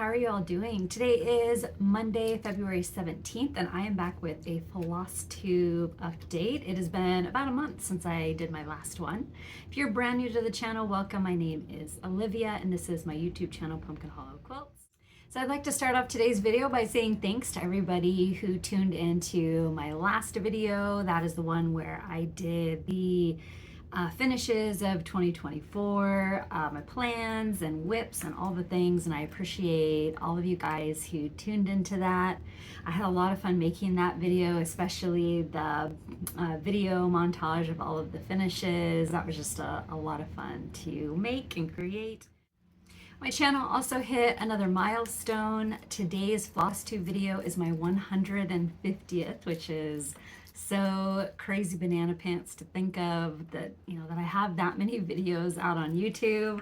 How are you all doing? Today is Monday, February 17th, and I am back with a Flosstube update. It has been about a month since I did my last one. If you're brand new to the channel, welcome. My name is Olivia, and this is my YouTube channel, Pumpkin Hollow Quilts. So I'd like to start off today's video by saying thanks to everybody who tuned into my last video. That is the one where I did the finishes of 2024, my plans and whips and all the things, and I appreciate all of you guys who tuned into that. I had a lot of fun making that video, especially the video montage of all of the finishes. That was just a lot of fun to make and create. My channel also hit another milestone. Today's Flosstube video is my 150th, which is so crazy banana pants to think of that, that I have that many videos out on YouTube.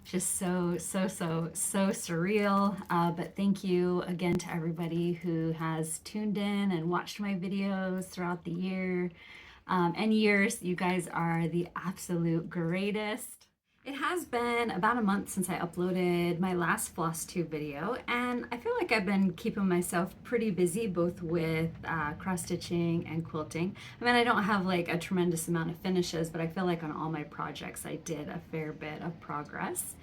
Just so surreal. But thank you again to everybody who has tuned in and watched my videos throughout the year and years. You guys are the absolute greatest. It has been about a month since I uploaded my last Flosstube video, and I feel like I've been keeping myself pretty busy both with cross-stitching and quilting. I mean, I don't have like a tremendous amount of finishes, but I feel like on all my projects I did a fair bit of progress.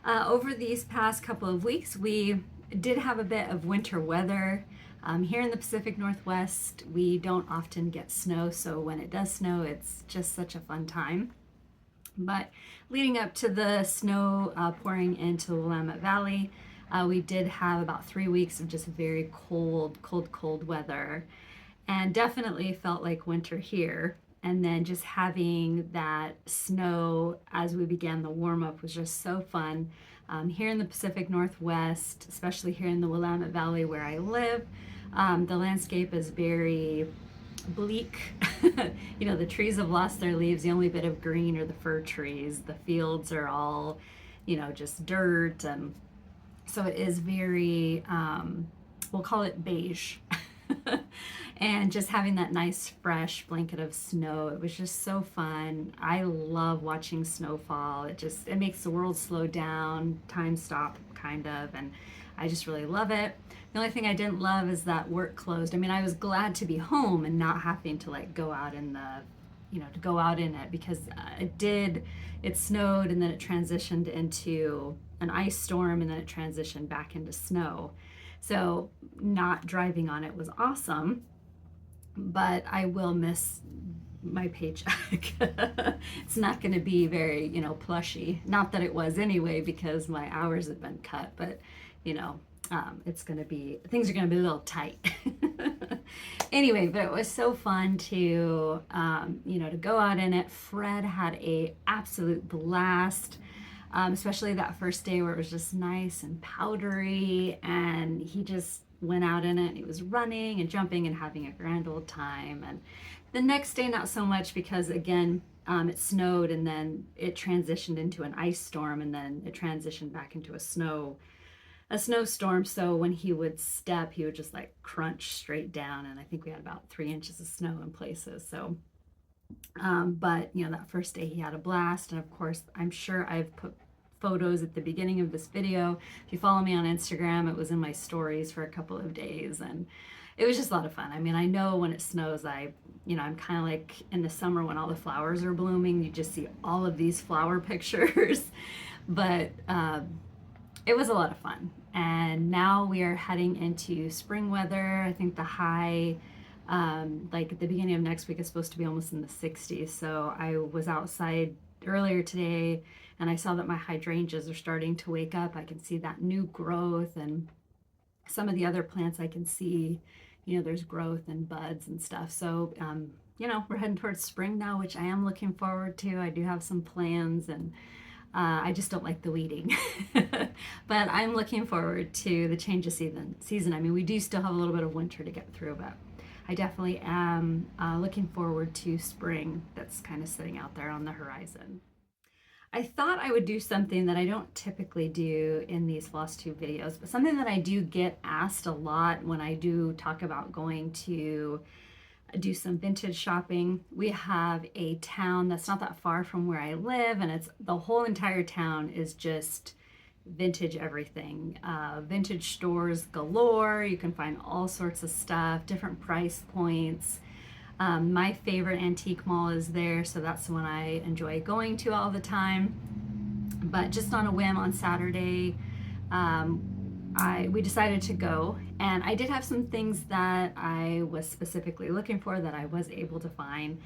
Over these past couple of weeks, we did have a bit of winter weather. Here in the Pacific Northwest, we don't often get snow, so when it does snow, it's just such a fun time. But leading up to the snow pouring into the Willamette Valley, we did have about 3 weeks of just very cold weather, and definitely felt like winter here. And then just having that snow as we began the warm-up was just so fun. Here in the Pacific Northwest, especially here in the Willamette Valley where I live, the landscape is very bleak. The trees have lost their leaves. The only bit of green are the fir trees. The fields are all, just dirt. And so it is very, we'll call it beige. And just having that nice fresh blanket of snow, it was just so fun. I love watching snowfall. It makes the world slow down, time stop kind of, and I just really love it. The only thing I didn't love is that work closed. I mean, I was glad to be home and not having to like go out in the, to go out in it, because it snowed and then it transitioned into an ice storm and then it transitioned back into snow. So not driving on it was awesome, but I will miss my paycheck. It's not going to be very, plushy. Not that it was anyway, because my hours have been cut, but it's going to be, things are going to be a little tight. Anyway, but it was so fun to, to go out in it. Fred had a absolute blast, especially that first day where it was just nice and powdery, and he just went out in it and he was running and jumping and having a grand old time. And the next day, not so much, because again, it snowed and then it transitioned into an ice storm, and then it transitioned back into a snowstorm. So when he would step, he would just like crunch straight down, and I think we had about 3 inches of snow in places. So but that first day he had a blast. And of course, I'm sure I've put photos at the beginning of this video. If you follow me on Instagram, it was in my stories for a couple of days, and it was just a lot of fun. I mean, I know when it snows, I'm kind of like in the summer when all the flowers are blooming, you just see all of these flower pictures. But it was a lot of fun. And now we are heading into spring weather. I think the high, like at the beginning of next week, is supposed to be almost in the 60s. So I was outside earlier today and I saw that my hydrangeas are starting to wake up. I can see that new growth, and some of the other plants I can see, there's growth and buds and stuff. So, we're heading towards spring now, which I am looking forward to. I do have some plans, and I just don't like the weeding. But I'm looking forward to the change of season. I mean, we do still have a little bit of winter to get through, but I definitely am looking forward to spring that's kind of sitting out there on the horizon. I thought I would do something that I don't typically do in these Flosstube videos, but something that I do get asked a lot when I do talk about going to do some vintage shopping. We have a town that's not that far from where I live, and the whole entire town is just vintage everything. Vintage stores galore. You can find all sorts of stuff, different price points. My favorite antique mall is there, so that's the one I enjoy going to all the time. But just on a whim on Saturday, we decided to go, and I did have some things that I was specifically looking for that I was able to find.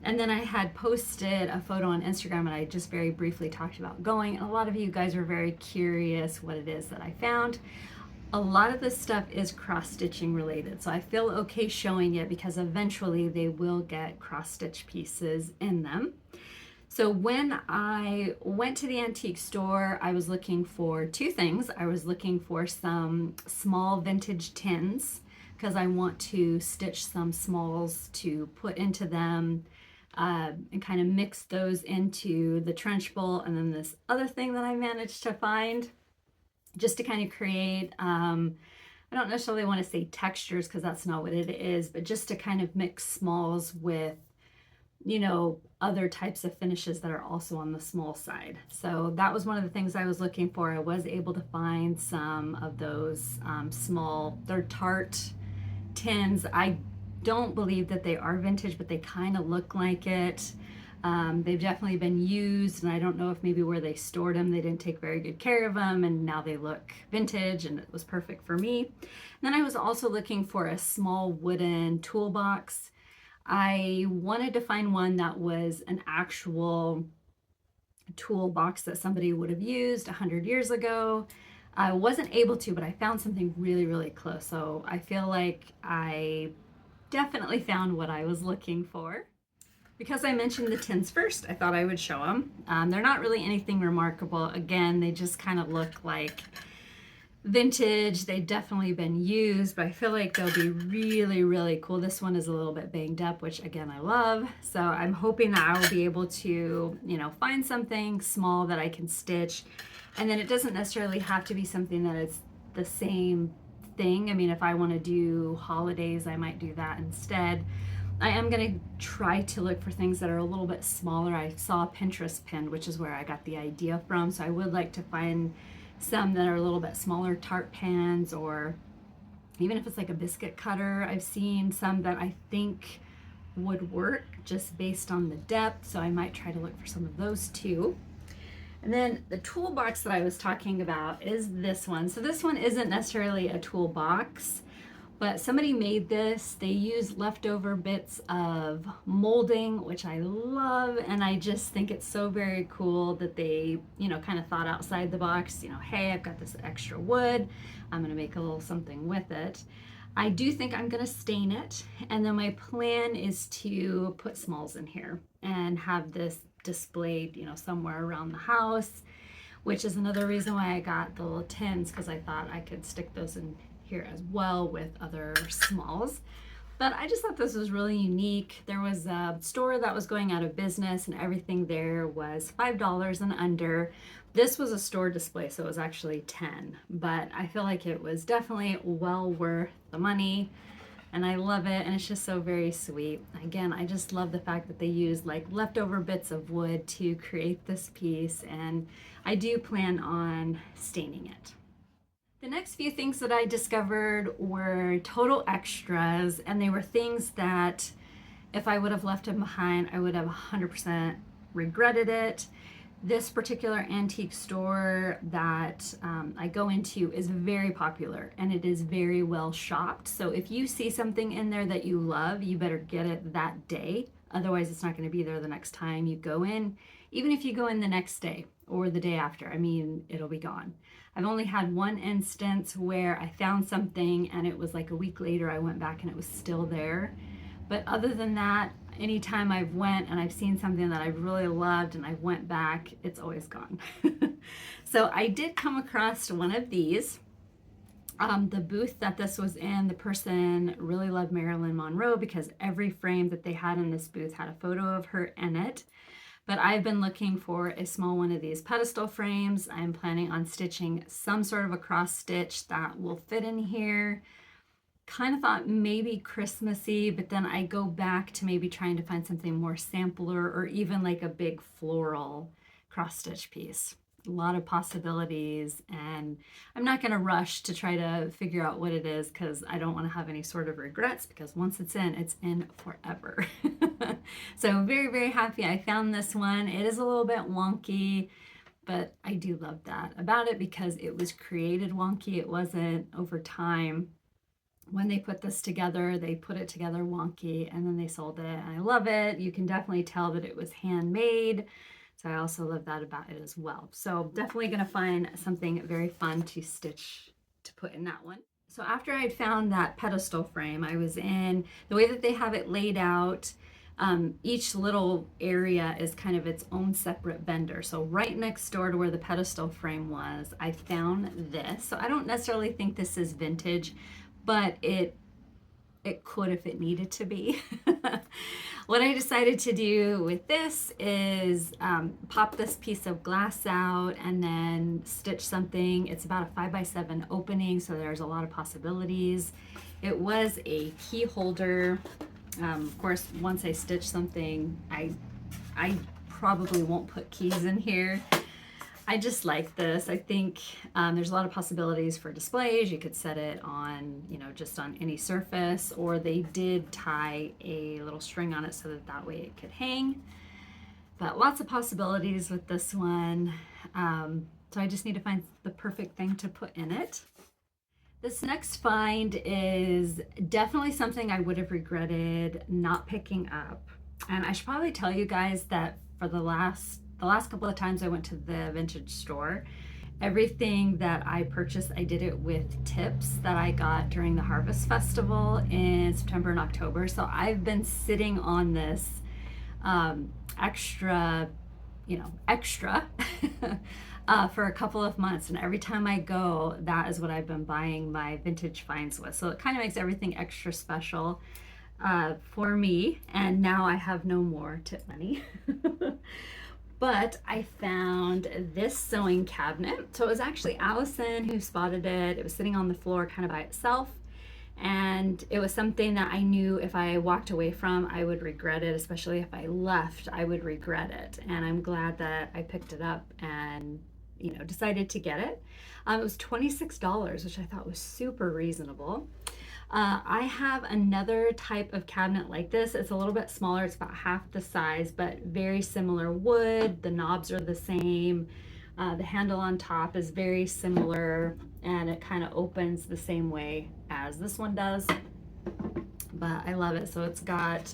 And then I had posted a photo on Instagram, and I just very briefly talked about going. And a lot of you guys were very curious what it is that I found. A lot of this stuff is cross-stitching related, so I feel okay showing it because eventually they will get cross-stitch pieces in them. So when I went to the antique store, I was looking for two things. I was looking for some small vintage tins because I want to stitch some smalls to put into them, and kind of mix those into the trench bowl. And then this other thing that I managed to find just to kind of create, I don't necessarily want to say textures because that's not what it is, but just to kind of mix smalls with, you know, other types of finishes that are also on the small side. So that was one of the things I was looking for. I was able to find some of those small, they're tart tins. I don't believe that they are vintage, but they kind of look like it. They've definitely been used, and I don't know if maybe where they stored them, they didn't take very good care of them, and now they look vintage, and it was perfect for me. And then I was also looking for a small wooden toolbox. I wanted to find one that was an actual toolbox that somebody would have used 100 years ago. I wasn't able to, but I found something really, really close. So I feel like I definitely found what I was looking for. Because I mentioned the tins first, I thought I would show them. They're not really anything remarkable. Again, they just kind of look like vintage. They've definitely been used, but I feel like they'll be really, really cool. This one is a little bit banged up, which again, I love. So I'm hoping that I will be able to, you know, find something small that I can stitch. And then it doesn't necessarily have to be something that is the same thing. I mean, if I want to do holidays, I might do that instead. I am going to try to look for things that are a little bit smaller. I saw a Pinterest pin, which is where I got the idea from. So I would like to find some that are a little bit smaller tart pans, or even if it's like a biscuit cutter. I've seen some that I think would work just based on the depth. So I might try to look for some of those too. And then the toolbox that I was talking about is this one. So this one isn't necessarily a toolbox, but somebody made this. They used leftover bits of molding, which I love, and I just think it's so very cool that they, you know, kind of thought outside the box. You know, hey, I've got this extra wood, I'm gonna make a little something with it. I do think I'm gonna stain it, and then my plan is to put smalls in here and have this displayed, you know, somewhere around the house, which is another reason why I got the little tins, because I thought I could stick those in here as well with other smalls. But I just thought this was really unique. There was a store that was going out of business, and everything there was $5 and under. This was a store display, so it was actually 10, but I feel like it was definitely well worth the money, and I love it, and it's just so very sweet. Again, I just love the fact that they used like leftover bits of wood to create this piece, and I do plan on staining it. The next few things that I discovered were total extras, and they were things that if I would have left them behind, I would have 100% regretted it. This particular antique store that I go into is very popular, and it is very well shopped. So if you see something in there that you love, you better get it that day. Otherwise, it's not going to be there the next time you go in. Even if you go in the next day or the day after, I mean, it'll be gone. I've only had one instance where I found something and it was like a week later I went back and it was still there. But other than that, anytime I've went and I've seen something that I've really loved and I went back, it's always gone. So I did come across one of these. The booth that this was in, the person really loved Marilyn Monroe because every frame that they had in this booth had a photo of her in it. But I've been looking for a small one of these pedestal frames. I'm planning on stitching some sort of a cross stitch that will fit in here. Kind of thought maybe Christmassy, but then I go back to maybe trying to find something more sampler or even like a big floral cross stitch piece. a lot of possibilities, and I'm not going to rush to try to figure out what it is because I don't want to have any sort of regrets, because once it's in forever. So I'm very, very happy I found this one. It is a little bit wonky, but I do love that about it because it was created wonky. It wasn't over time. When they put this together, they put it together wonky and then they sold it. And I love it. You can definitely tell that it was handmade. So I also love that about it as well. So definitely going to find something very fun to stitch to put in that one. So after I'd found that pedestal frame, I was in the way that they have it laid out. Each little area is kind of its own separate vendor. So right next door to where the pedestal frame was, I found this. So I don't necessarily think this is vintage, but it could if it needed to be. What I decided to do with this is pop this piece of glass out and then stitch something. It's about a 5x7 opening, so there's a lot of possibilities. It was a key holder. Of course, once I stitch something, I probably won't put keys in here. I just like this. I think there's a lot of possibilities for displays. You could set it on, you know, just on any surface, or they did tie a little string on it so that that way it could hang. But lots of possibilities with this one. So I just need to find the perfect thing to put in it. This next find is definitely something I would have regretted not picking up. And I should probably tell you guys that for the last couple of times I went to the vintage store, everything that I purchased, I did it with tips that I got during the Harvest Festival in September and October. So I've been sitting on this extra for a couple of months, and every time I go, that is what I've been buying my vintage finds with. So it kind of makes everything extra special for me, and now I have no more tip money. But I found this sewing cabinet. So it was actually Allison who spotted it. It was sitting on the floor kind of by itself. And it was something that I knew if I walked away from, I would regret it, especially if I left, I would regret it. And I'm glad that I picked it up and, you know, decided to get it. It was $26, which I thought was super reasonable. I have another type of cabinet like this. It's a little bit smaller. It's about half the size, but very similar wood. The knobs are the same. The handle on top is very similar, and it kind of opens the same way as this one does. But I love it. So it's got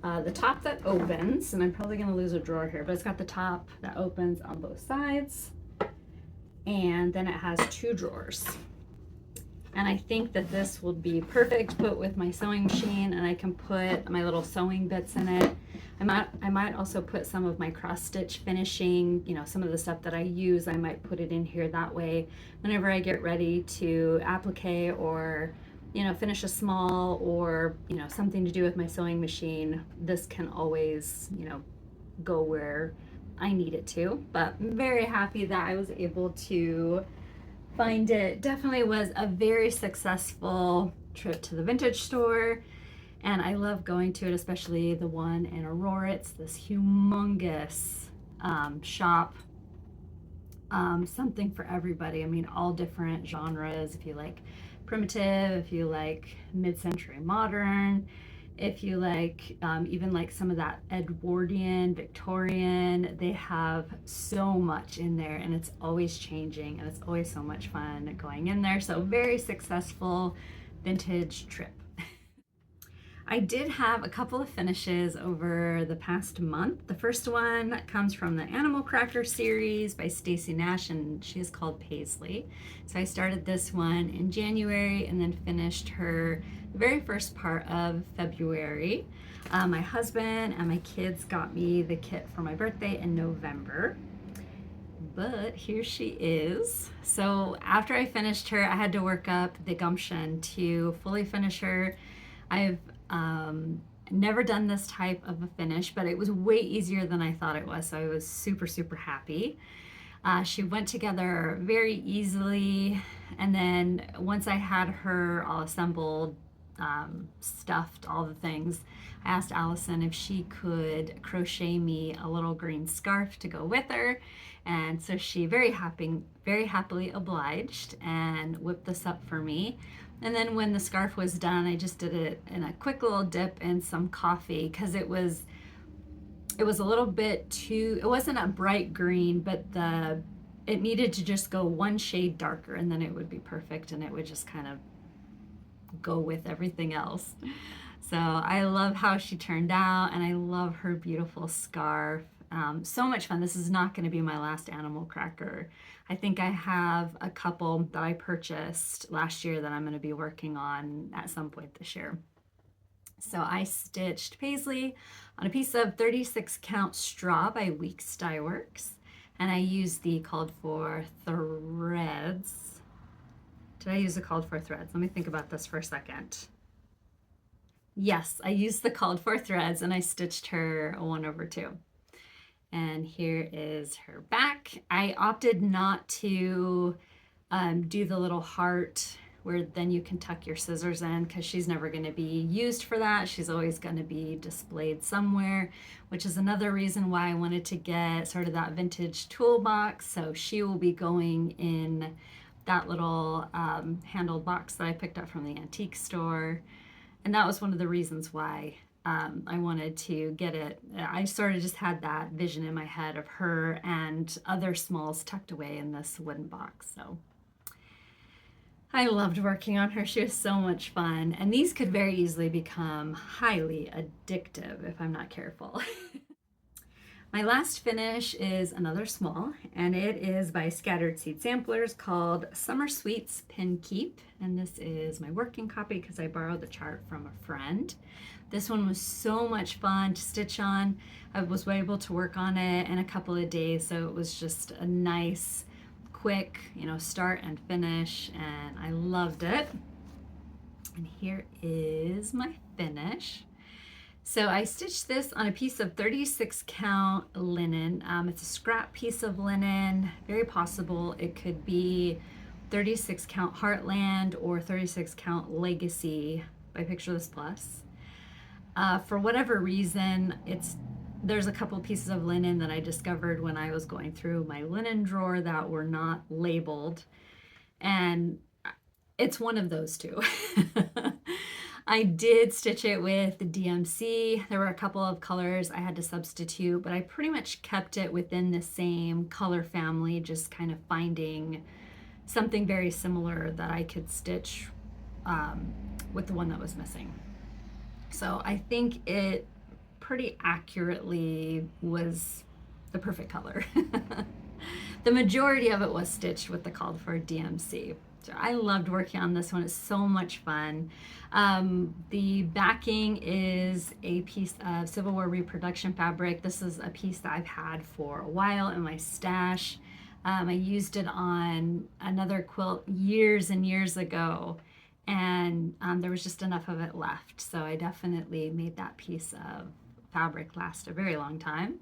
the top that opens, and I'm probably going to lose a drawer here, but it's got the top that opens on both sides. And then it has two drawers. And I think that this will be perfect to put with my sewing machine, and I can put my little sewing bits in it. I might also put some of my cross stitch finishing, you know, some of the stuff that I use, I might put it in here. That way, whenever I get ready to applique or, you know, finish a small, or, you know, something to do with my sewing machine, this can always, you know, go where I need it to. But I'm very happy that I was able to find it. Definitely was a very successful trip to the vintage store, and I love going to it, especially the one in Aurora. It's this humongous shop, something for everybody. I mean, all different genres. If you like primitive, if you like mid-century modern, if you like even like some of that Edwardian, Victorian, they have so much in there, and it's always changing, and it's always so much fun going in there. So very successful vintage trip. I did have a couple of finishes over the past month. The first one comes from the Animal Cracker series by Stacy Nash, and she is called Paisley. So I started this one in January and then finished her very first part of February. My husband and my kids got me the kit for my birthday in November. But here she is. So after I finished her, I had to work up the gumption to fully finish her. I've never done this type of a finish, but it was way easier than I thought it was, so I was super, super happy. She went together very easily, and then once I had her all assembled, stuffed, all the things. I asked Allison if she could crochet me a little green scarf to go with her. And so she very happily obliged and whipped this up for me. And then when the scarf was done, I just did it in a quick little dip in some coffee because it was a little bit too, it wasn't a bright green, but it needed to just go one shade darker and then it would be perfect and it would just kind of go with everything else. So I love how she turned out and I love her beautiful scarf. So much fun. This is not going to be my last animal cracker. I think I have a couple that I purchased last year that I'm going to be working on at some point this year. So I stitched Paisley on a piece of 36 count straw by Weeks Dye Works, and I used the called for threads. Did I use the called for threads? Let me think about this for a second. Yes, I used the called for threads and I stitched her 1/2. And here is her back. I opted not to do the little heart where then you can tuck your scissors in because she's never going to be used for that. She's always going to be displayed somewhere, which is another reason why I wanted to get sort of that vintage toolbox. So she will be going in that little handled box that I picked up from the antique store. And that was one of the reasons why I wanted to get it. I sort of just had that vision in my head of her and other smalls tucked away in this wooden box. So I loved working on her. She was so much fun. And these could very easily become highly addictive if I'm not careful. My last finish is another small, and it is by Scattered Seed Samplers called Summer Sweets Pinkeep. And this is my working copy because I borrowed the chart from a friend. This one was so much fun to stitch on. I was able to work on it in a couple of days, so it was just a nice, quick, start and finish, and I loved it. And here is my finish. So I stitched this on a piece of 36 count linen. It's a scrap piece of linen, very possible it could be 36 count Heartland or 36 count Legacy by Picture This Plus. For whatever reason, there's a couple pieces of linen that I discovered when I was going through my linen drawer that were not labeled, and it's one of those two. I did stitch it with the DMC. There were a couple of colors I had to substitute, but I pretty much kept it within the same color family, just kind of finding something very similar that I could stitch with the one that was missing. So I think it pretty accurately was the perfect color. The majority of it was stitched with the called for DMC. So I loved working on this one. It's so much fun. The backing is a piece of Civil War reproduction fabric. This is a piece that I've had for a while in my stash. I used it on another quilt years and years ago, and there was just enough of it left. So I definitely made that piece of fabric last a very long time.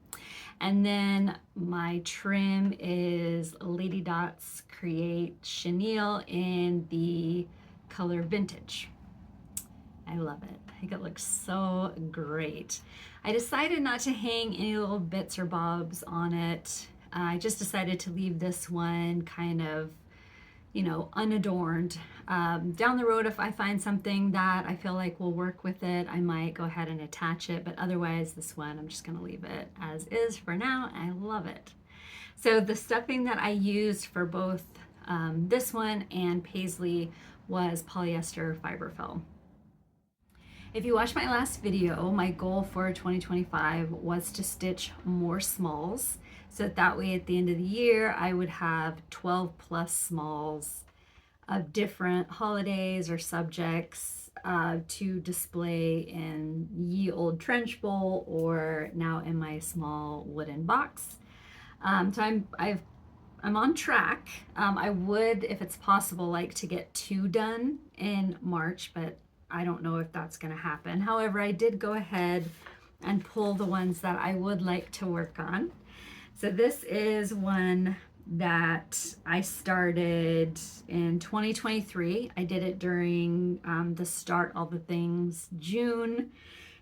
And then my trim is Lady Dot's Create Chenille in the color Vintage. I love it. I think it looks so great. I decided not to hang any little bits or bobs on it. I just decided to leave this one kind of, unadorned. Down the road, if I find something that I feel like will work with it, I might go ahead and attach it, but otherwise this one, I'm just gonna leave it as is for now. I love it. So the stuffing that I used for both this one and Paisley was polyester fiberfill. If you watched my last video, my goal for 2025 was to stitch more smalls, so that way at the end of the year I would have 12 plus smalls of different holidays or subjects to display in ye old trench bowl or now in my small wooden box. So I'm on track. I would, if it's possible, like to get 2 done in March, but I don't know if that's going to happen. However, I did go ahead and pull the ones that I would like to work on. So this is one that I started in 2023. I did it during the start, all the things, June,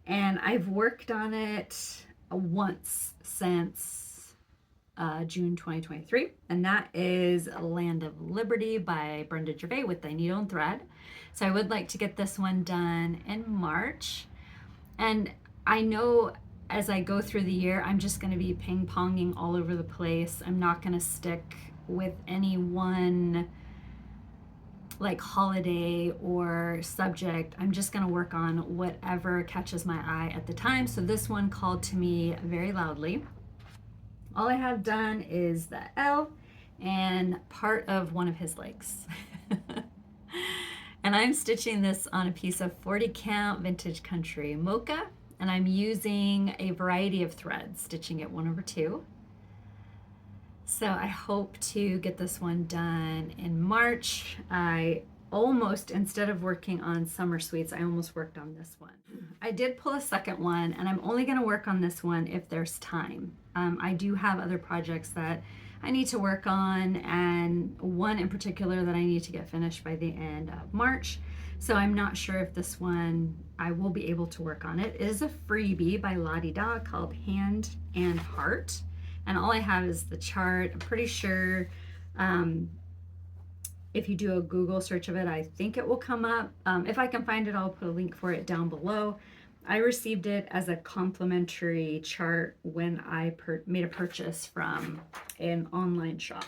and I've worked on it once since June 2023, and that is Land of Liberty by Brenda Gervais with the needle and thread. So I would like to get this one done in March, and I know as I go through the year, I'm just going to be ping-ponging all over the place. I'm not going to stick with any one like holiday or subject. I'm just going to work on whatever catches my eye at the time. So this one called to me very loudly. All I have done is the L and part of one of his legs. And I'm stitching this on a piece of 40 count vintage country mocha. And I'm using a variety of threads, stitching it 1/2. So I hope to get this one done in March. I almost, instead of working on summer sweets, I almost worked on this one. I did pull a second one, and I'm only gonna work on this one if there's time. I do have other projects that I need to work on, and one in particular that I need to get finished by the end of March. So I'm not sure if this one, I will be able to work on it. It is a freebie by Mani Di Donna called Hand and Heart. And all I have is the chart. I'm pretty sure if you do a Google search of it, I think it will come up. If I can find it, I'll put a link for it down below. I received it as a complimentary chart when I made a purchase from an online shop.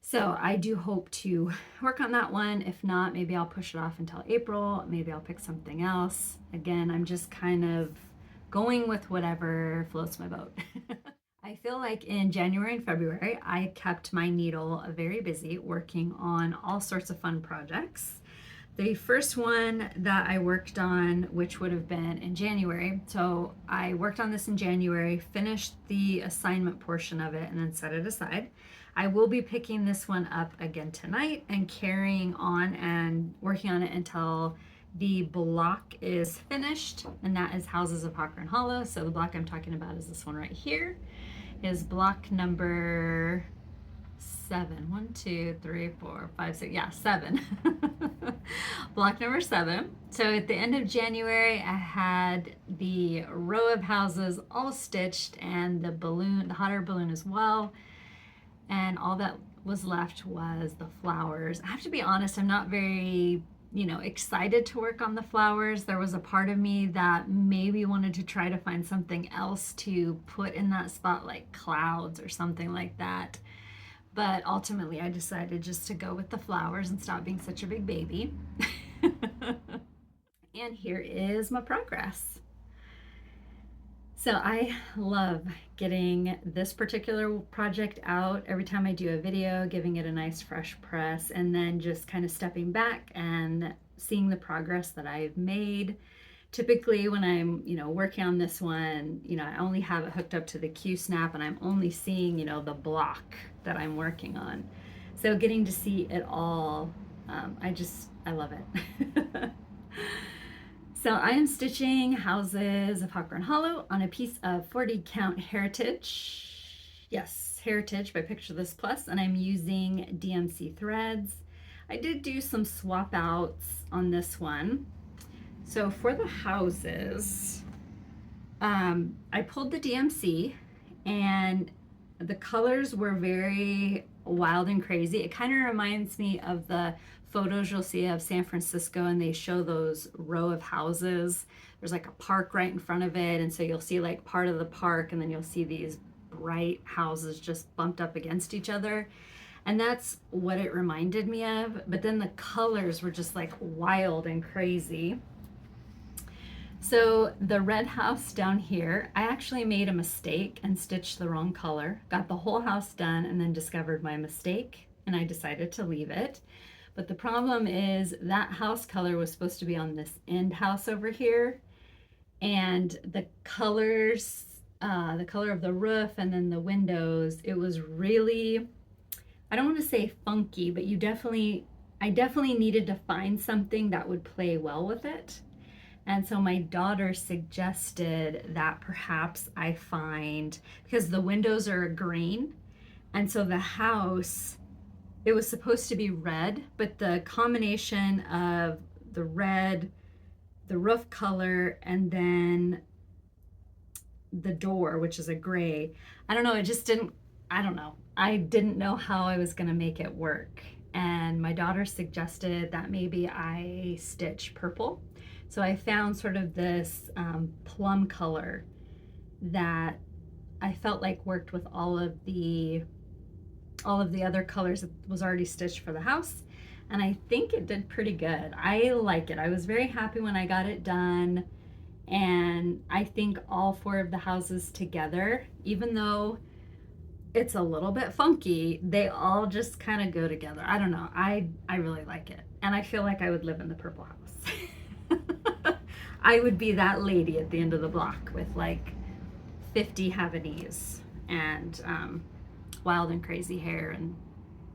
So I do hope to work on that one. If not, maybe I'll push it off until April. Maybe I'll pick something else. Again, I'm just kind of going with whatever floats my boat. I feel like in January and February, I kept my needle very busy working on all sorts of fun projects. The first one that I worked on, which would have been in January, so I worked on this in January, finished the assignment portion of it, and then set it aside. I will be picking this one up again tonight and carrying on and working on it until the block is finished, and that is Houses of Hawker and Hollow. So the block I'm talking about is this one right here, is block number 7. 1, 2, 3, 4, 5, 6, yeah, 7. Block number 7. So at the end of January, I had the row of houses all stitched and the balloon, the hot air balloon as well. And all that was left was the flowers. I have to be honest, I'm not very, excited to work on the flowers. There was a part of me that maybe wanted to try to find something else to put in that spot, like clouds or something like that. But ultimately, I decided just to go with the flowers and stop being such a big baby. And here is my progress. So I love getting this particular project out every time I do a video, giving it a nice fresh press, and then just kind of stepping back and seeing the progress that I've made. Typically when I'm, working on this one, I only have it hooked up to the Q-snap and I'm only seeing, the block that I'm working on. So getting to see it all, I love it. So I am stitching Houses of Hawker and Hollow on a piece of 40 count Heritage. Yes, Heritage by Picture This Plus, and I'm using DMC Threads. I did do some swap outs on this one. So for the houses, I pulled the DMC and the colors were very wild and crazy. It kind of reminds me of the photos you'll see of San Francisco, and they show those row of houses. There's like a park right in front of it, and so you'll see like part of the park, and then you'll see these bright houses just bumped up against each other. And that's what it reminded me of, but then the colors were just like wild and crazy. So the red house down here, I actually made a mistake and stitched the wrong color. Got the whole house done and then discovered my mistake, and I decided to leave it. But the problem is that house color was supposed to be on this end house over here, and the colors, the color of the roof and then the windows, it was really, I don't want to say funky, but I definitely needed to find something that would play well with it. And so my daughter suggested that perhaps I find, because the windows are green, And so the house, it was supposed to be red, but the combination of the red, the roof color, and then the door, which is a gray, I don't know, it just didn't, I don't know. I didn't know how I was going to make it work. And my daughter suggested that maybe I stitch purple. So I found sort of this plum color that I felt like worked with all of the other colors that was already stitched for the house. And I think it did pretty good. I like it. I was very happy when I got it done. And I think all four of the houses together, even though it's a little bit funky, they all just kind of go together. I don't know. I really like it. And I feel like I would live in the purple house. I would be that lady at the end of the block with like 50 Havanese and wild and crazy hair and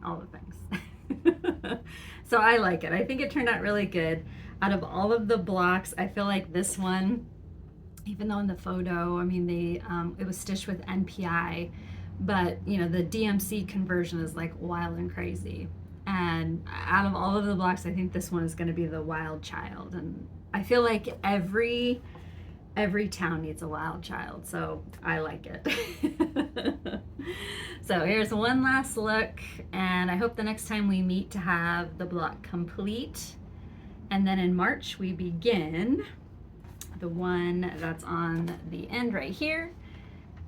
all the things. So I like it. I think it turned out really good. Out of all of the blocks, I feel like this one, even though in the photo, I mean, it was stitched with NPI, but you know, the DMC conversion is like wild and crazy. And out of all of the blocks, I think this one is going to be the wild child. And I feel like every town needs a wild child, so I like it. So here's one last look, and I hope the next time we meet to have the block complete. And then in March we begin the one that's on the end right here,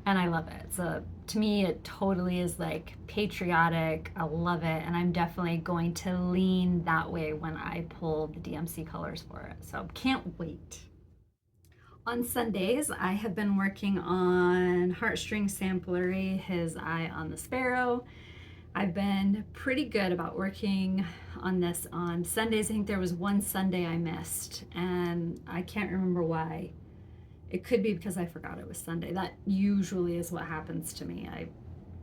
and I love it. So to me it totally is like patriotic. I love it, and I'm definitely going to lean that way when I pull the DMC colors for it, so can't wait. On Sundays, I have been working on Heartstring Samplery, his eye on the Sparrow. I've been pretty good about working on this on Sundays. I think there was one Sunday I missed, and I can't remember why. It could be because I forgot it was Sunday. That usually is what happens to me.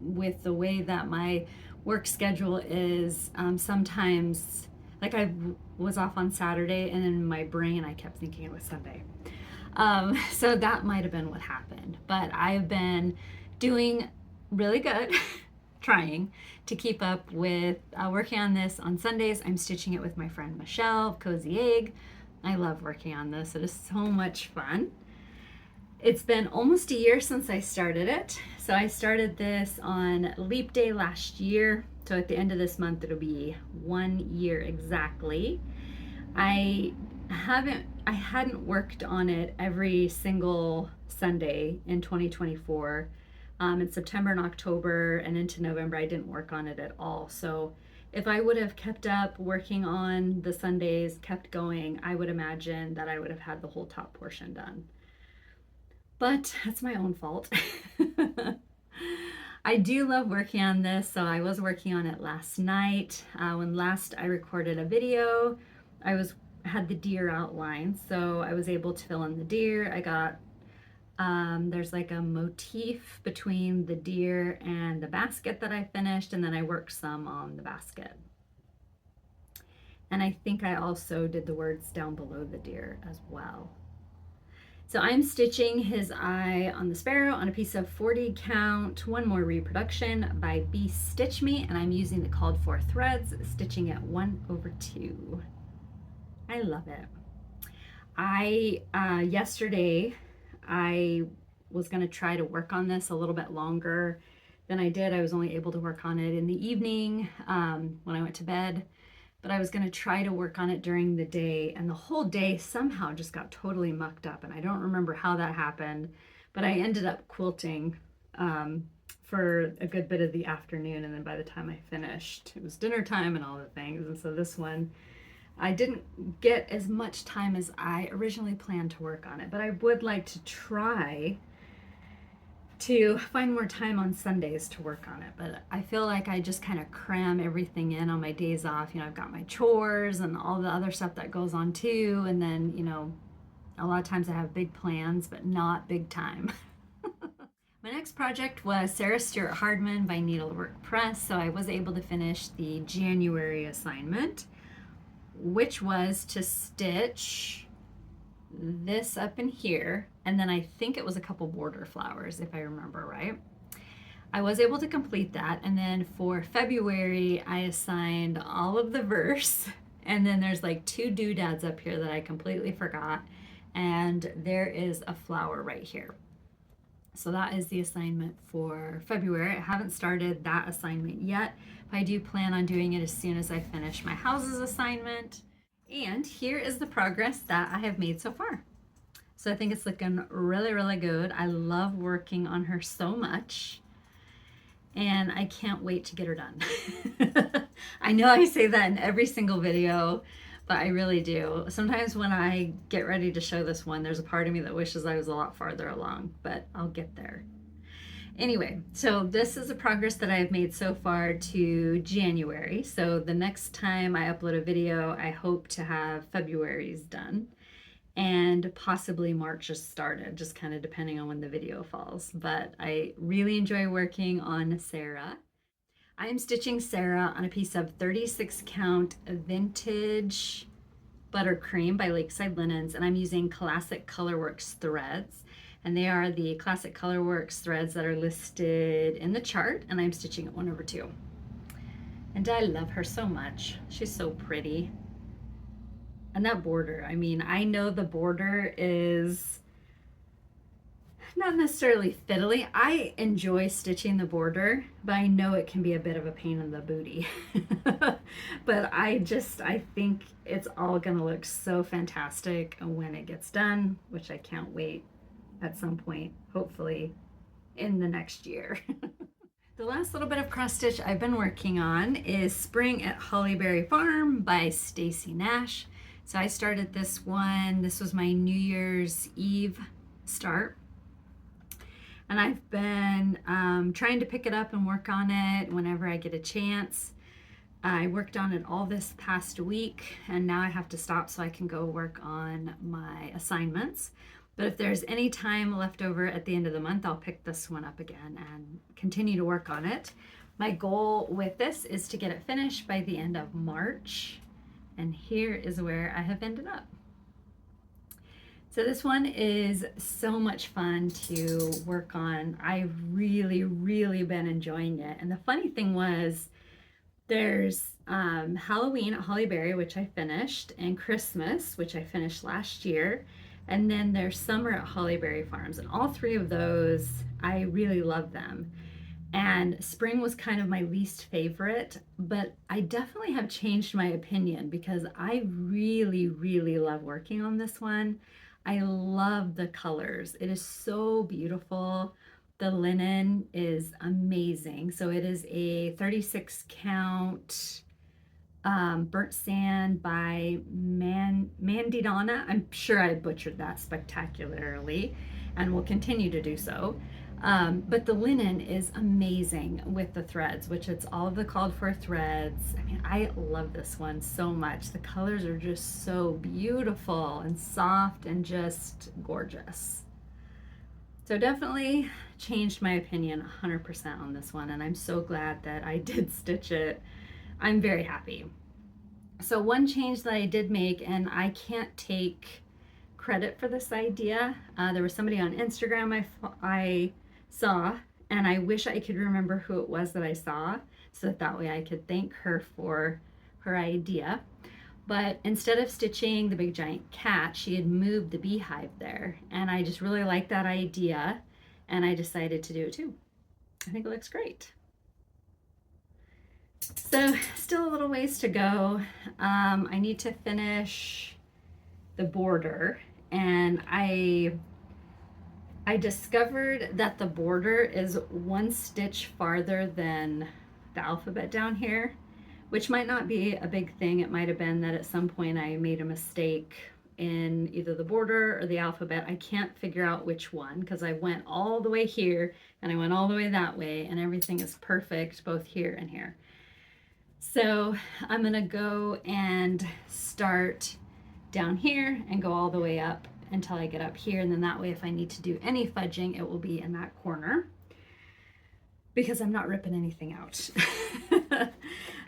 With the way that my work schedule is, sometimes, like I was off on Saturday, and in my brain I kept thinking it was Sunday. So that might have been what happened, but I've been doing really good, trying to keep up with working on this on Sundays. I'm stitching it with my friend Michelle, Cozy Egg. I love working on this. It is so much fun. It's been almost a year since I started it. So I started this on Leap Day last year. So at the end of this month, it'll be 1 year exactly. I hadn't worked on it every single Sunday in 2024. In September and October and into November, I didn't work on it at all. So if I would have kept up working on the Sundays, kept going, I would imagine that I would have had the whole top portion done. But that's my own fault. I do love working on this, so I was working on it last night. When last I recorded a video, I had the deer outline, so I was able to fill in the deer. I got there's like a motif between the deer and the basket that I finished, and then I worked some on the basket. And I think I also did the words down below the deer as well. So I'm stitching his eye on the Sparrow on a piece of 40 count One More Reproduction by B Stitch Me, and I'm using the called for threads, stitching at 1/2. I love it. Yesterday I was going to try to work on this a little bit longer than I did. I was only able to work on it in the evening when I went to bed, but I was going to try to work on it during the day, and the whole day somehow just got totally mucked up, and I don't remember how that happened, but I ended up quilting for a good bit of the afternoon, and then by the time I finished, it was dinner time and all the things. And so this one, I didn't get as much time as I originally planned to work on it, but I would like to try to find more time on Sundays to work on it. But I feel like I just kind of cram everything in on my days off. You know, I've got my chores and all the other stuff that goes on too, and then, you know, a lot of times I have big plans, but not big time. My next project was Steward Hardman by Needlework Press, so I was able to finish the January assignment, which was to stitch this up in here, and then I think it was a couple border flowers, if I remember right. I was able to complete that. And then for February, I assigned all of the verse. And then there's like 2 doodads up here that I completely forgot. And there is a flower right here. So that is the assignment for February. I haven't started that assignment yet, but I do plan on doing it as soon as I finish my houses assignment. And here is the progress that I have made so far. So I think it's looking really, really good. I love working on her so much, and I can't wait to get her done. I know I say that in every single video, but I really do. Sometimes when I get ready to show this one, there's a part of me that wishes I was a lot farther along, but I'll get there. Anyway, so this is the progress that I've made so far to January. So the next time I upload a video, I hope to have February's done and possibly March just started, just kind of depending on when the video falls. But I really enjoy working on Sarah. I am stitching Sarah on a piece of 36 count Vintage Buttercream by Lakeside Linens, and I'm using Classic Colorworks threads. And they are the Classic Colorworks threads that are listed in the chart, and I'm stitching at 1/2. And I love her so much. She's so pretty. And that border, I mean, I know the border is not necessarily fiddly. I enjoy stitching the border, but I know it can be a bit of a pain in the booty. But I think it's all gonna look so fantastic when it gets done, which I can't wait at some point, hopefully in the next year. The last little bit of cross stitch I've been working on is Spring at Hollyberry Farm by Stacy Nash. So I started this one. This was my New Year's Eve start. And I've been trying to pick it up and work on it whenever I get a chance. I worked on it all this past week, and now I have to stop so I can go work on my assignments. But if there's any time left over at the end of the month, I'll pick this one up again and continue to work on it. My goal with this is to get it finished by the end of March. And here is where I have ended up. So this one is so much fun to work on. I've really, really been enjoying it. And the funny thing was, there's Halloween at Hollyberry, which I finished, and Christmas, which I finished last year. And then there's Summer at Hollyberry Farms. And all 3 of those, I really love them. And Spring was kind of my least favorite, but I definitely have changed my opinion because I really, really love working on this one. I love the colors. It is so beautiful. The linen is amazing. So it is a 36 count burnt sand by Mani Di Donna. I'm sure I butchered that spectacularly and will continue to do so. But the linen is amazing with the threads, which it's all of the called for threads. I mean, I love this one so much. The colors are just so beautiful and soft and just gorgeous. So definitely changed my opinion 100% on this one, and I'm so glad that I did stitch it. I'm very happy. So one change that I did make, and I can't take credit for this idea. There was somebody on Instagram I saw, and I wish I could remember who it was that I saw, so that way I could thank her for her idea. But instead of stitching the big giant cat, she had moved the beehive there, and I just really liked that idea, and I decided to do it too. I think it looks great. So still a little ways to go. I need to finish the border, and I discovered that the border is 1 stitch farther than the alphabet down here, which might not be a big thing. It might have been that at some point I made a mistake in either the border or the alphabet. I can't figure out which one because I went all the way here and I went all the way that way, and everything is perfect both here and here. So I'm gonna go and start down here and go all the way up until I get up here, and then that way if I need to do any fudging, it will be in that corner because I'm not ripping anything out.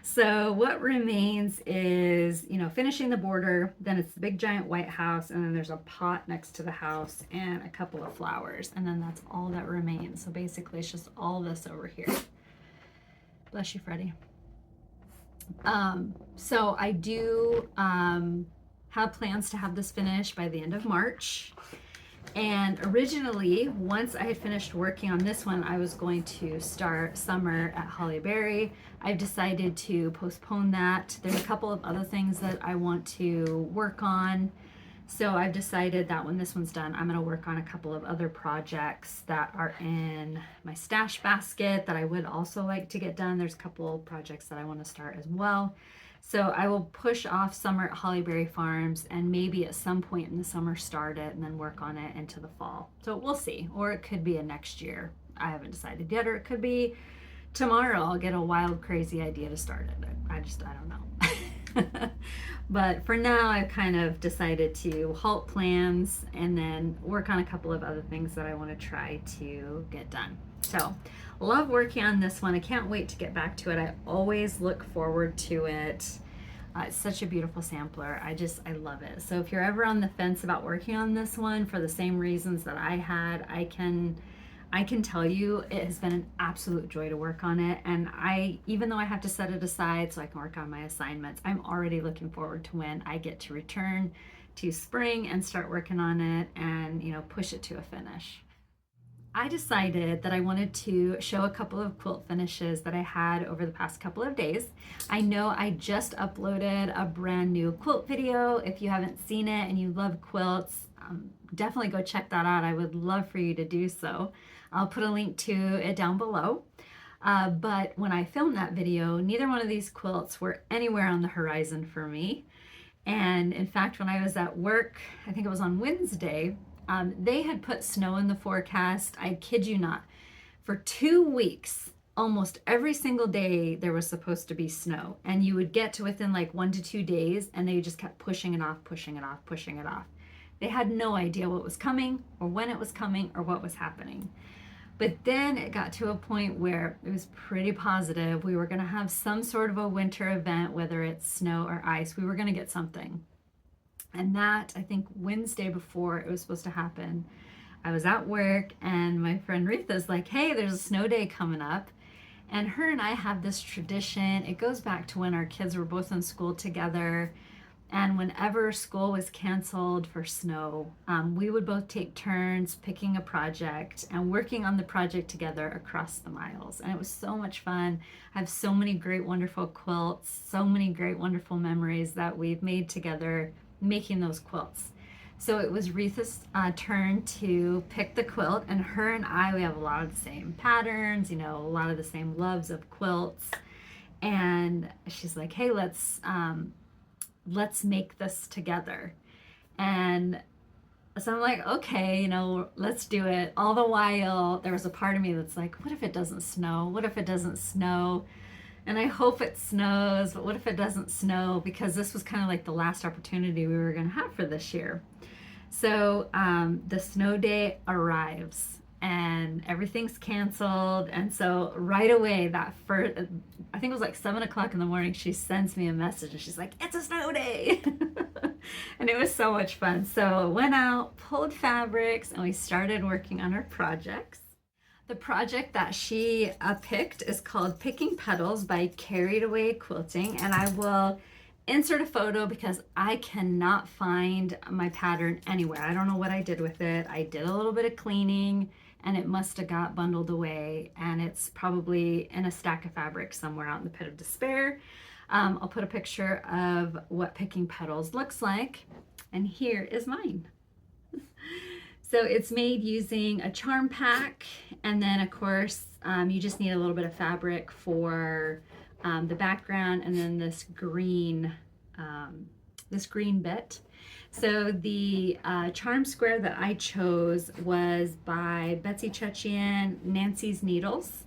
So what remains is, you know, finishing the border, then it's the big giant white house, and then there's a pot next to the house and a couple of flowers, and then that's all that remains. So basically it's just all this over here. Bless you, Freddie. So I do have plans to have this finished by the end of March. And originally, once I had finished working on this one, I was going to start summer at Hollyberry. I've decided to postpone that. There's a couple of other things that I want to work on. So I've decided that when this one's done, I'm going to work on a couple of other projects that are in my stash basket that I would also like to get done. There's a couple of projects that I want to start as well. So I will push off summer at Hollyberry Farms and maybe at some point in the summer start it and then work on it into the fall. So we'll see. Or it could be a next year. I haven't decided yet. Or it could be tomorrow I'll get a wild, crazy idea to start it. I don't know. But for now, I've kind of decided to halt plans and then work on a couple of other things that I want to try to get done. So love working on this one. I can't wait to get back to it. I always look forward to it. It's such a beautiful sampler. I love it. So if you're ever on the fence about working on this one for the same reasons that I had, I can tell you it has been an absolute joy to work on it. And even though I have to set it aside so I can work on my assignments, I'm already looking forward to when I get to return to spring and start working on it and, you know, push it to a finish. I decided that I wanted to show a couple of quilt finishes that I had over the past couple of days. I know I just uploaded a brand new quilt video. If you haven't seen it and you love quilts, definitely go check that out. I would love for you to do so. I'll put a link to it down below. But when I filmed that video, neither one of these quilts were anywhere on the horizon for me. And in fact, when I was at work, I think it was on Wednesday, they had put snow in the forecast. I kid you not. For 2 weeks, almost every single day there was supposed to be snow. And you would get to within like 1 to 2 days and they just kept pushing it off, pushing it off, pushing it off. They had no idea what was coming or when it was coming or what was happening. But then it got to a point where it was pretty positive we were going to have some sort of a winter event, whether it's snow or ice. We were going to get something. And that, I think Wednesday before it was supposed to happen, I was at work and my friend Retha's like, hey, there's a snow day coming up. And her and I have this tradition. It goes back to when our kids were both in school together. And whenever school was canceled for snow, we would both take turns picking a project and working on the project together across the miles. And it was so much fun. I have so many great, wonderful quilts, so many great, wonderful memories that we've made together making those quilts. So it was Retha's turn to pick the quilt, and her and I, we have a lot of the same patterns, you know, a lot of the same loves of quilts. And she's like, hey, let's make this together. And so I'm like, okay, you know, let's do it. All the while, there was a part of me that's like, what if it doesn't snow? What if it doesn't snow? And I hope it snows, but what if it doesn't snow? Because this was kind of like the last opportunity we were going to have for this year. So the snow day arrives and everything's canceled. And so right away, I think it was like 7 o'clock in the morning, she sends me a message and she's like, it's a snow day. And it was so much fun. So I went out, pulled fabrics, and we started working on our projects. The project that she picked is called Picking Petals by Carried Away Quilting, and I will insert a photo because I cannot find my pattern anywhere. I don't know what I did with it. I did a little bit of cleaning and it must have got bundled away, and it's probably in a stack of fabric somewhere out in the pit of despair. I'll put a picture of what Picking Petals looks like, and here is mine. So it's made using a charm pack, and then of course you just need a little bit of fabric for the background, and then this green bit. So the charm square that I chose was by Betsy Chuchian, Nancy's Needles,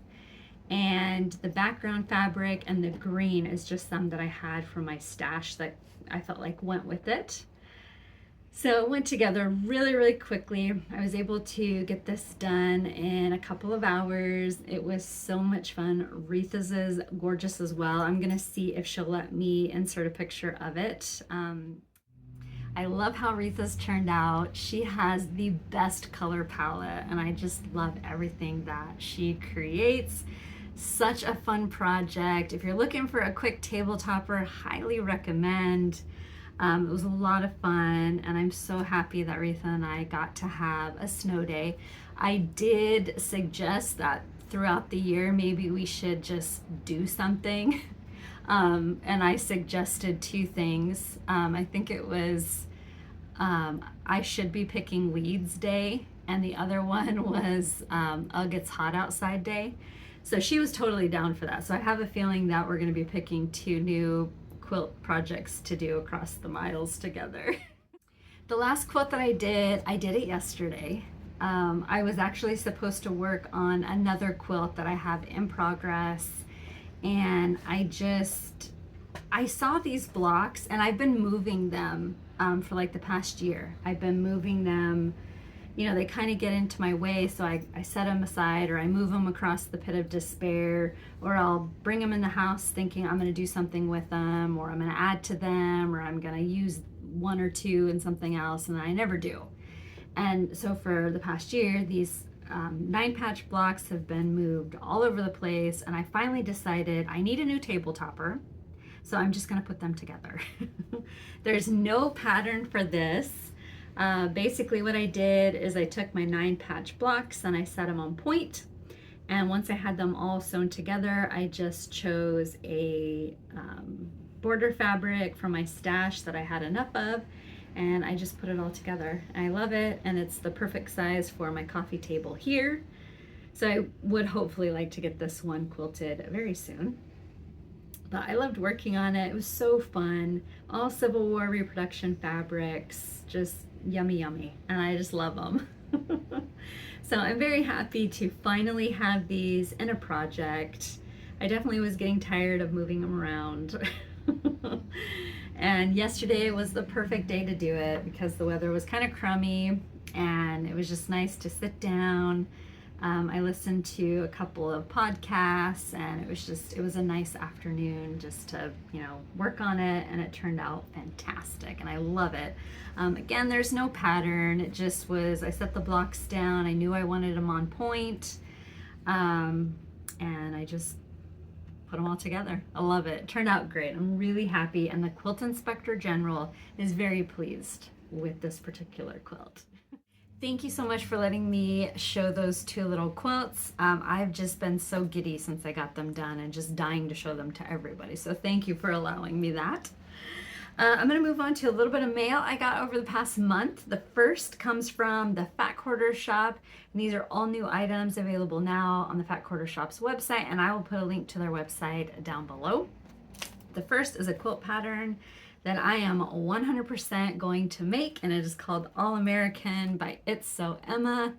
and the background fabric and the green is just some that I had from my stash that I felt like went with it. So it went together really, really quickly. I was able to get this done in a couple of hours. It was so much fun. Retha's is gorgeous as well. I'm gonna see if she'll let me insert a picture of it. I love how Retha's turned out. She has the best color palette, and I just love everything that she creates. Such a fun project. If you're looking for a quick table topper, highly recommend. It was a lot of fun, and I'm so happy that Retha and I got to have a snow day. I did suggest that throughout the year, maybe we should just do something. And I suggested two things. I think it was I should be picking Weeds Day, and the other one was Ugh, It's Hot Outside Day. So she was totally down for that. So I have a feeling that we're going to be picking two new quilt projects to do across the miles together. The last quilt that I did it yesterday. I was actually supposed to work on another quilt that I have in progress, and I saw these blocks, and I've been moving them for like the past year. I've been moving them, you know, they kind of get into my way, so I set them aside, or I move them across the pit of despair, or I'll bring them in the house thinking I'm going to do something with them, or I'm going to add to them, or I'm going to use one or two in something else, and I never do. And so for the past year, these 9-patch blocks have been moved all over the place, and I finally decided I need a new table topper, so I'm just going to put them together. There's no pattern for this. Basically what I did is I took my 9-patch blocks and I set them on point, and once I had them all sewn together, I just chose a border fabric from my stash that I had enough of, and I just put it all together. I love it, and it's the perfect size for my coffee table here. So I would hopefully like to get this one quilted very soon. But I loved working on it. It was so fun. All Civil War reproduction fabrics, just yummy, yummy. And I just love them. So I'm very happy to finally have these in a project. I definitely was getting tired of moving them around. And yesterday was the perfect day to do it because the weather was kind of crummy, and it was just nice to sit down. I listened to a couple of podcasts, and it was a nice afternoon just to, you know, work on it, and it turned out fantastic, and I love it. Again, there's no pattern. It just was, I set the blocks down. I knew I wanted them on point, and I just put them all together. I love it. It turned out great. I'm really happy, and the Quilt Inspector General is very pleased with this particular quilt. Thank you so much for letting me show those two little quilts. I've just been so giddy since I got them done and just dying to show them to everybody. So thank you for allowing me that. I'm going to move on to a little bit of mail I got over the past month. The first comes from the Fat Quarter Shop, and these are all new items available now on the Fat Quarter Shop's website, and I will put a link to their website down below. The first is a quilt pattern that I am 100% going to make, and it is called All American by It's So Emma.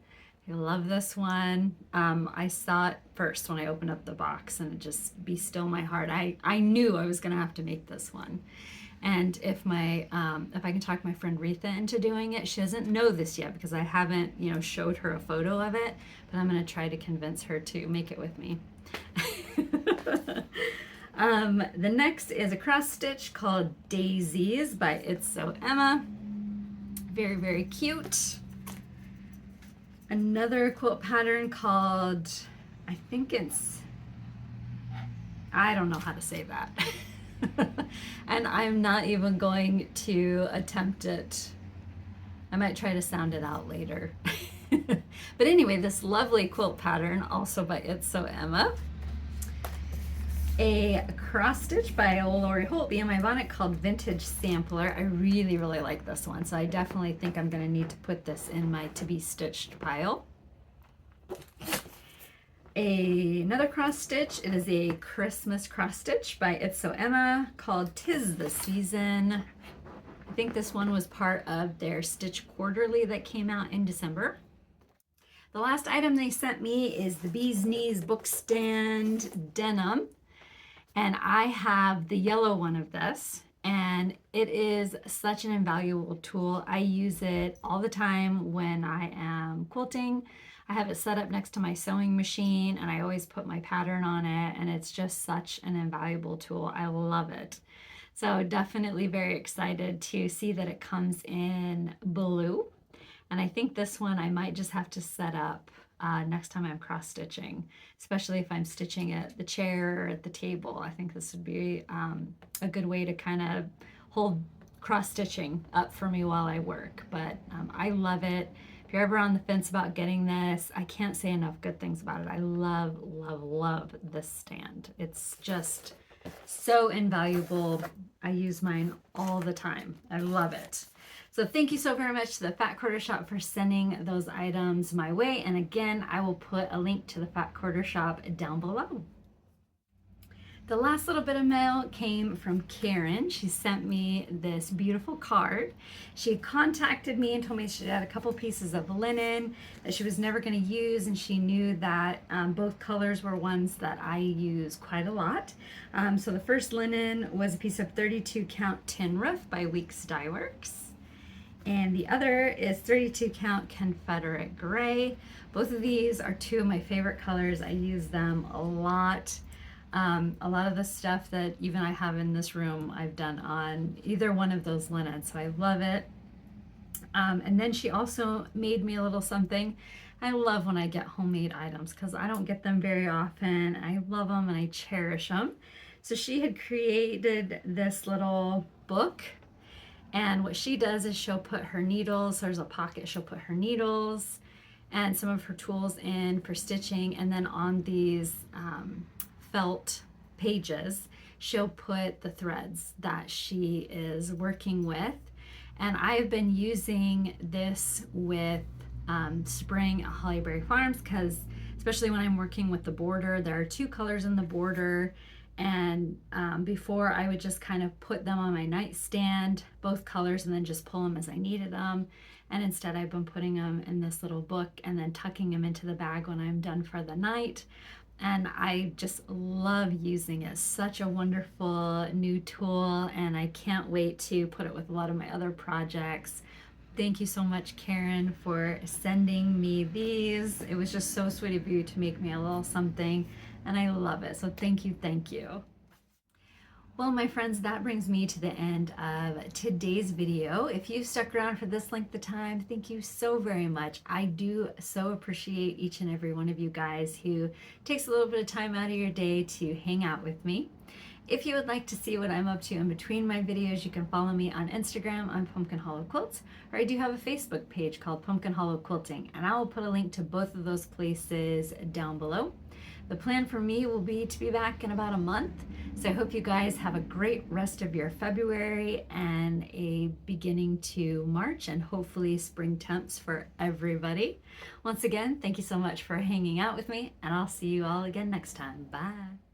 I love this one. I saw it first when I opened up the box, and it just be still my heart. I knew I was gonna have to make this one. And if I can talk my friend Retha into doing it, she doesn't know this yet because I haven't, you know, showed her a photo of it, but I'm gonna try to convince her to make it with me. The next is a cross stitch called Daisies by It's So Emma. Very, very cute. Another quilt pattern called, I don't know how to say that. And I'm not even going to attempt it. I might try to sound it out later. But anyway, this lovely quilt pattern, also by It's So Emma. A cross stitch by Lori Holt in my bonnet called Vintage Sampler. I really, really like this one, so I definitely think I'm going to need to put this in my to be stitched pile. Another cross stitch, it is a Christmas cross stitch by It's So Emma called 'Tis the Season. I think this one was part of their Stitch Quarterly that came out in December. The last item they sent me is the Bee's Knees book stand denim. And I have the yellow one of this, and and it is such an invaluable tool. I use it all the time when I am quilting. I have it set up next to my sewing machine, and I always put my pattern on it, and it's just such an invaluable tool. I love it. So definitely very excited to see that it comes in blue. And I think this one I might just have to set up next time I'm cross stitching, especially if I'm stitching at the chair or at the table. I think this would be a good way to kind of hold cross stitching up for me while I work. But I love it. If you're ever on the fence about getting this, I can't say enough good things about it. I love, love, love this stand. It's just so invaluable. I use mine all the time. I love it. So thank you so very much to the Fat Quarter Shop for sending those items my way. And again, I will put a link to the Fat Quarter Shop down below. The last little bit of mail came from Karen. She sent me this beautiful card. She contacted me and told me she had a couple pieces of linen that she was never going to use, and she knew that both colors were ones that I use quite a lot. So the first linen was a piece of 32 count tin roof by Weeks Dye Works. And the other is 32 count Confederate Gray. Both of these are two of my favorite colors. I use them a lot. A lot of the stuff that even I have in this room, I've done on either one of those linens, so I love it. And then she also made me a little something. I love when I get homemade items because I don't get them very often. I love them and I cherish them. So she had created this little book. And what she does is she'll put her needles, there's a pocket, she'll put her needles and some of her tools in for stitching. And then on these felt pages, she'll put the threads that she is working with. And I've been using this with spring at Hollyberry Farms because especially when I'm working with the border, there are two colors in the border. And before I would just kind of put them on my nightstand, both colors, and then just pull them as I needed them. And instead I've been putting them in this little book and then tucking them into the bag when I'm done for the night. And I just love using it. Such a wonderful new tool, and I can't wait to put it with a lot of my other projects. Thank you so much, Karen, for sending me these. It was just so sweet of you to make me a little something, and I love it. So thank you, thank you. Well, my friends, that brings me to the end of today's video. If you stuck around for this length of time, thank you so very much. I do so appreciate each and every one of you guys who takes a little bit of time out of your day to hang out with me. If you would like to see what I'm up to in between my videos, you can follow me on Instagram on Pumpkin Hollow Quilts, or I do have a Facebook page called Pumpkin Hollow Quilting, and I will put a link to both of those places down below. The plan for me will be to be back in about a month, so I hope you guys have a great rest of your February and a beginning to March, and hopefully spring temps for everybody. Once again, thank you so much for hanging out with me, and I'll see you all again next time. Bye.